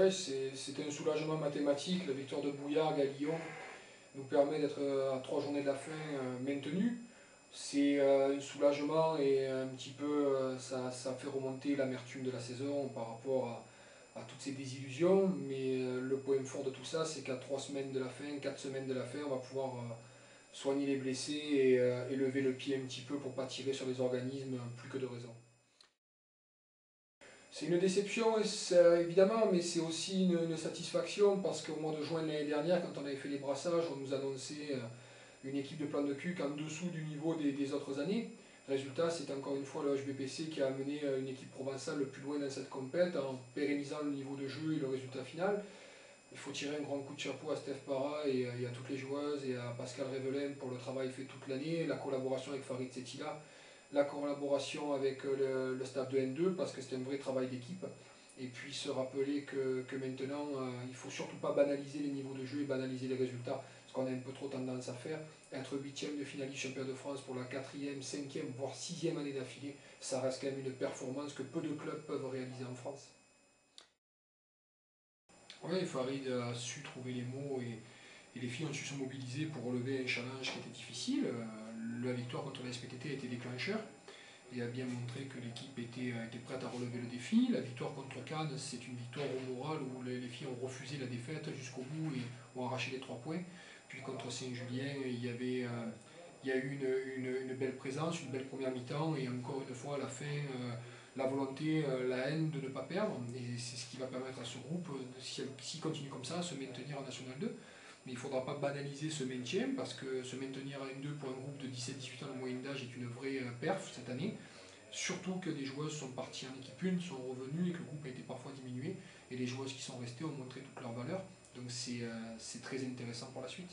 Ouais, c'est un soulagement mathématique. La victoire de Bouillard à Lyon nous permet d'être à 3 journées de la fin maintenus. C'est un soulagement et un petit peu ça fait remonter l'amertume de la saison par rapport à toutes ces désillusions. Mais le point fort de tout ça, c'est qu'à 3 semaines de la fin, 4 semaines de la fin, on va pouvoir soigner les blessés et lever le pied un petit peu pour ne pas tirer sur les organismes plus que de raison. C'est une déception, évidemment, mais c'est aussi une satisfaction parce qu'au mois de juin de l'année dernière, quand on avait fait les brassages, on nous annonçait une équipe de plan de cul en dessous du niveau des autres années. Résultat, c'est encore une fois le HBPC qui a amené une équipe provençale le plus loin dans cette compète en pérennisant le niveau de jeu et le résultat final. Il faut tirer un grand coup de chapeau à Steph Para et à toutes les joueuses et à Pascal Révelin pour le travail fait toute l'année, la collaboration avec Farid Setila, la collaboration avec le staff de N2 parce que c'est un vrai travail d'équipe. Et puis se rappeler que maintenant, il ne faut surtout pas banaliser les niveaux de jeu et banaliser les résultats, ce qu'on a un peu trop tendance à faire. Être 8e de finaliste champion de France pour la 4e, 5e, voire 6e année d'affilée, ça reste quand même une performance que peu de clubs peuvent réaliser en France. Oui, Farid a su trouver les mots et les filles ont su se mobiliser pour relever un challenge qui était difficile. La victoire contre la SPTT a été déclencheur et a bien montré que l'équipe était prête à relever le défi. La victoire contre Cannes, c'est une victoire au moral où les filles ont refusé la défaite jusqu'au bout et ont arraché les 3 points. Puis contre Saint-Julien, il y a eu une belle présence, une belle première mi-temps et encore une fois à la fin, la volonté, la haine de ne pas perdre. Et c'est ce qui va permettre à ce groupe, s'il continue comme ça, de se maintenir en National 2. Mais il ne faudra pas banaliser ce maintien parce que se maintenir en N2 pour un groupe de 17-18 ans de moyenne d'âge est une vraie perf cette année. Surtout que des joueuses sont parties en équipe 1, sont revenues et que le groupe a été parfois diminué. Et les joueuses qui sont restées ont montré toute leur valeur. Donc c'est très intéressant pour la suite.